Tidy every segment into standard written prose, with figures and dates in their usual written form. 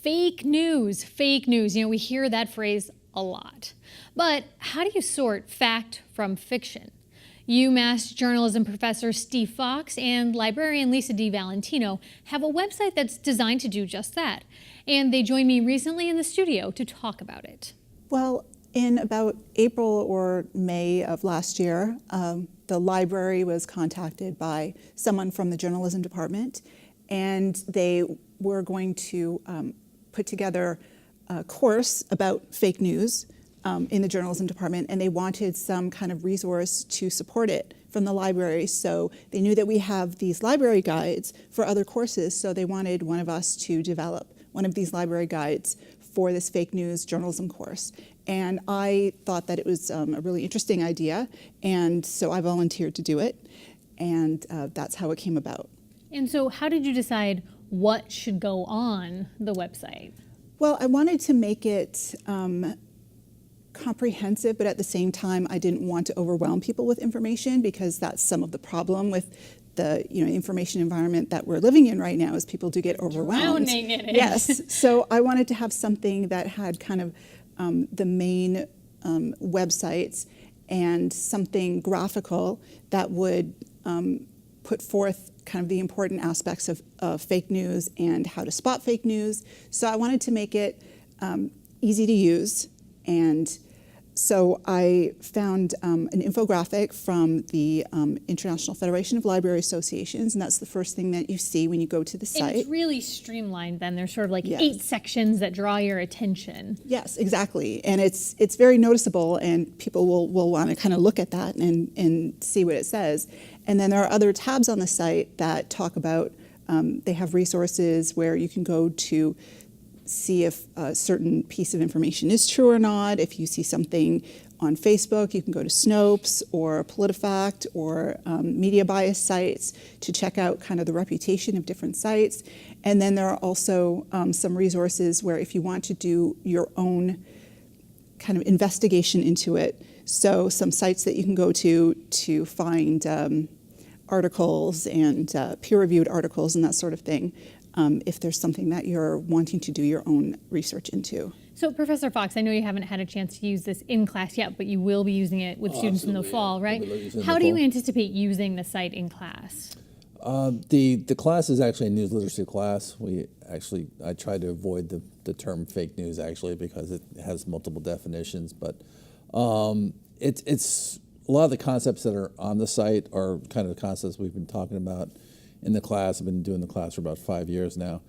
Fake news, fake news. We hear that phrase a lot. But how do you sort fact from fiction? UMass journalism professor Steve Fox and librarian Lisa DiValentino have a website that's designed to do just that. And they joined me recently in the studio to talk about it. Well, in about April or May of last year, the library was contacted by someone from the journalism department, and they were going to put together a course about fake news in the journalism department, and they wanted some kind of resource to support it from the library. So they knew that we have these library guides for other courses, so they wanted one of us to develop one of these library guides for this fake news journalism course. And I thought that it was a really interesting idea, and so I volunteered to do it, and that's how it came about. And so how did you decide what should go on the website? Well, I wanted to make it comprehensive, but at the same time, I didn't want to overwhelm people with information, because that's some of the problem with the information environment that we're living in right now, is people do get overwhelmed. Drowning in it. Yes, so I wanted to have something that had kind of the main websites and something graphical that would put forth kind of the important aspects of fake news and how to spot fake news. So I wanted to make it easy to use, and so I found an infographic from the International Federation of Library Associations, and that's the first thing that you see when you go to the site. And it's really streamlined then. There's sort of like Yes. 8 sections that draw your attention. Yes, exactly. And it's very noticeable, and people will want to kind of look at that and see what it says. And then there are other tabs on the site that talk about, they have resources where you can go to see if a certain piece of information is true or not. If you see something on Facebook, you can go to Snopes or PolitiFact or media bias sites to check out kind of the reputation of different sites. And then there are also some resources where if you want to do your own kind of investigation into it, so some sites that you can go to find articles and peer-reviewed articles and that sort of thing, if there's something that you're wanting to do your own research into. So Professor Fox, I know you haven't had a chance to use this in class yet, but you will be using it with students in the fall, right? How do you anticipate using the site in class? The class is actually a news literacy class. I try to avoid the term fake news actually, because it has multiple definitions, but it's a lot of the concepts that are on the site are kind of the concepts we've been talking about in the class. I've been doing the class for about 5 years now.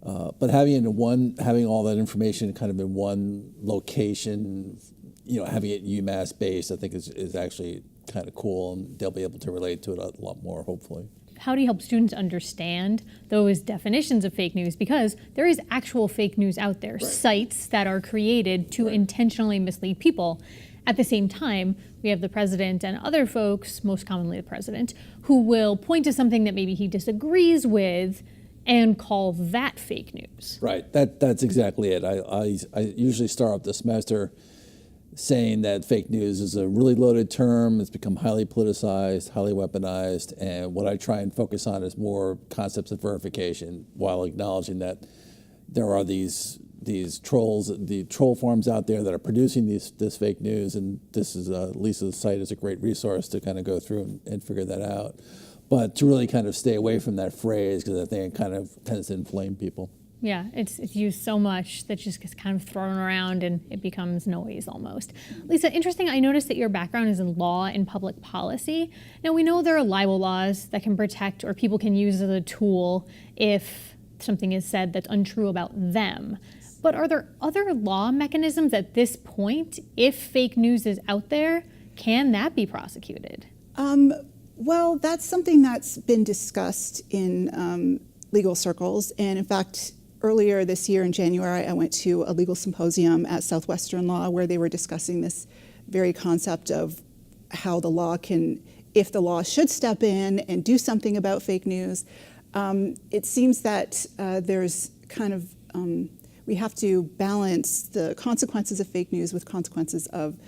But having all that information kind of in one location, having it UMass based, I think is actually kind of cool, and they'll be able to relate to it a lot more, hopefully. How do you help students understand those definitions of fake news? Because there is actual fake news out there, right. Sites that are created to intentionally mislead people. At the same time, we have the president and other folks, most commonly the president, who will point to something that maybe he disagrees with and call that fake news. Right, that's exactly it. I usually start off the semester saying that fake news is a really loaded term. It's become highly politicized, highly weaponized, and what I try and focus on is more concepts of verification, while acknowledging that there are these trolls, the troll farms out there that are producing this fake news, and this is Lisa's site is a great resource to kind of go through and figure that out. But to really kind of stay away from that phrase, because I think it kind of tends to inflame people. Yeah, it's used so much that just gets kind of thrown around and it becomes noise almost. Lisa, interesting, I noticed that your background is in law and public policy. Now we know there are libel laws that can protect, or people can use as a tool if something is said that's untrue about them. But are there other law mechanisms at this point, if fake news is out there, can that be prosecuted? Well, that's something that's been discussed in legal circles. And in fact, earlier this year in January, I went to a legal symposium at Southwestern Law where they were discussing this very concept of how the law can, if the law should step in and do something about fake news. It seems that there's kind of, we have to balance the consequences of fake news with consequences of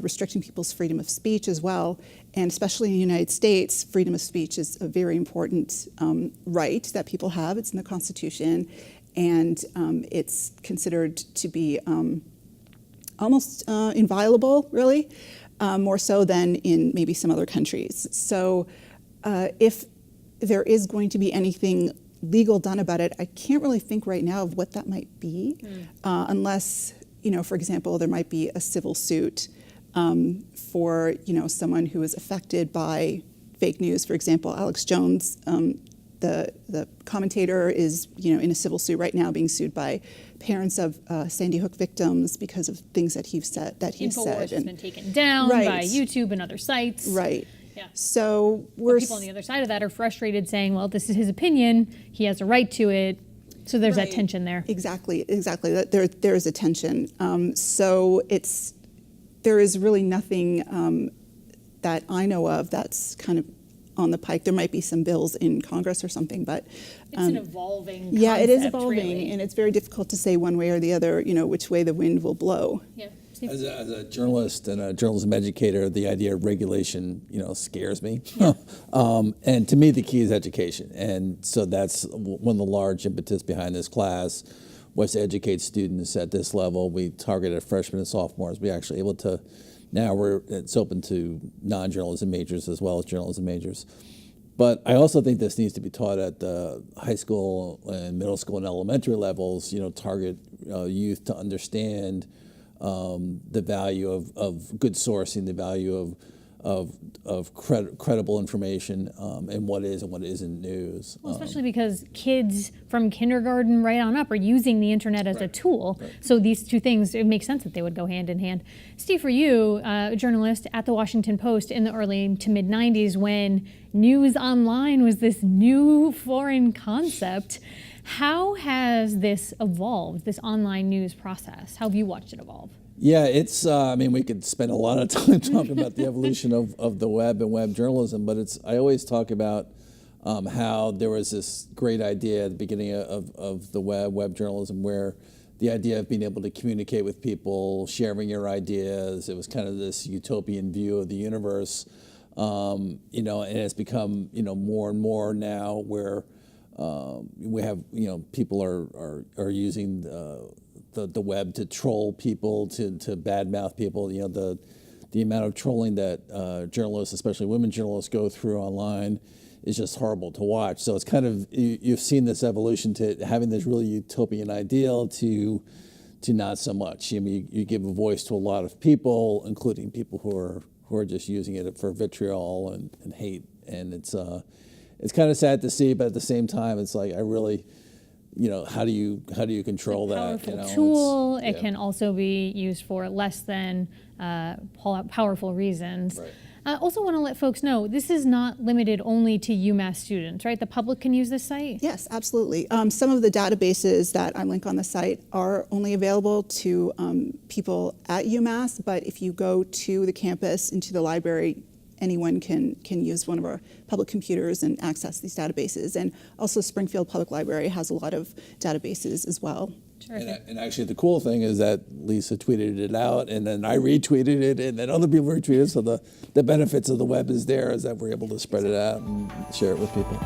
restricting people's freedom of speech as well. And especially in the United States, freedom of speech is a very important right that people have. It's in the Constitution. and it's considered to be almost inviolable, really, more so than in maybe some other countries. So if there is going to be anything legal done about it, I can't really think right now of what that might be, unless, for example, there might be a civil suit for, someone who is affected by fake news. For example, Alex Jones, the commentator, is, in a civil suit right now, being sued by parents of Sandy Hook victims because of things that he said. InfoWars has been taken down by YouTube and other sites. Right. Yeah. So people on the other side of that are frustrated, saying, "Well, this is his opinion. He has a right to it." So there's that tension there. Exactly. That there is a tension. So there is really nothing that I know of that's kind of on the pike. There might be some bills in Congress or something, but it's an evolving concept, it is evolving, really. And it's very difficult to say one way or the other, which way the wind will blow. Yeah. As a journalist and a journalism educator, the idea of regulation, scares me. And to me, the key is education. And so that's one of the large impetus behind this class, was to educate students at this level. We targeted freshmen and sophomores. We actually able to, now it's open to non-journalism majors as well as journalism majors. But I also think this needs to be taught at the high school and middle school and elementary levels, target youth to understand the value of good sourcing, the value of credible information, and what is and what isn't news. Well, especially because kids from kindergarten right on up are using the internet as a tool. Right. So these two things, it makes sense that they would go hand in hand. Steve, for you, a journalist at the Washington Post in the early to mid 90s, when news online was this new foreign concept, how has this evolved, this online news process? How have you watched it evolve? Yeah, it's, we could spend a lot of time talking about the evolution of the web and web journalism, but I always talk about how there was this great idea at the beginning of the web journalism, where the idea of being able to communicate with people, sharing your ideas, it was kind of this utopian view of the universe, and it's become, more and more now where we have, people are using the web to troll people, to badmouth people. The amount of trolling that journalists, especially women journalists, go through online is just horrible to watch. So it's kind of, you've seen this evolution to having this really utopian ideal to not so much. You give a voice to a lot of people, including people who are just using it for vitriol and hate. And it's kind of sad to see, but at the same time, it's like, I really, how do you control that? Powerful tool. It can also be used for less than powerful reasons. Right. I also want to let folks know, this is not limited only to UMass students, right? The public can use this site? Yes, absolutely. Some of the databases that I link on the site are only available to people at UMass, but if you go to the campus, into the library, anyone can use one of our public computers and access these databases. And also Springfield Public Library has a lot of databases as well. And actually the cool thing is that Lisa tweeted it out, and then I retweeted it, and then other people retweeted it. So the benefits of the web is that we're able to spread it out and share it with people.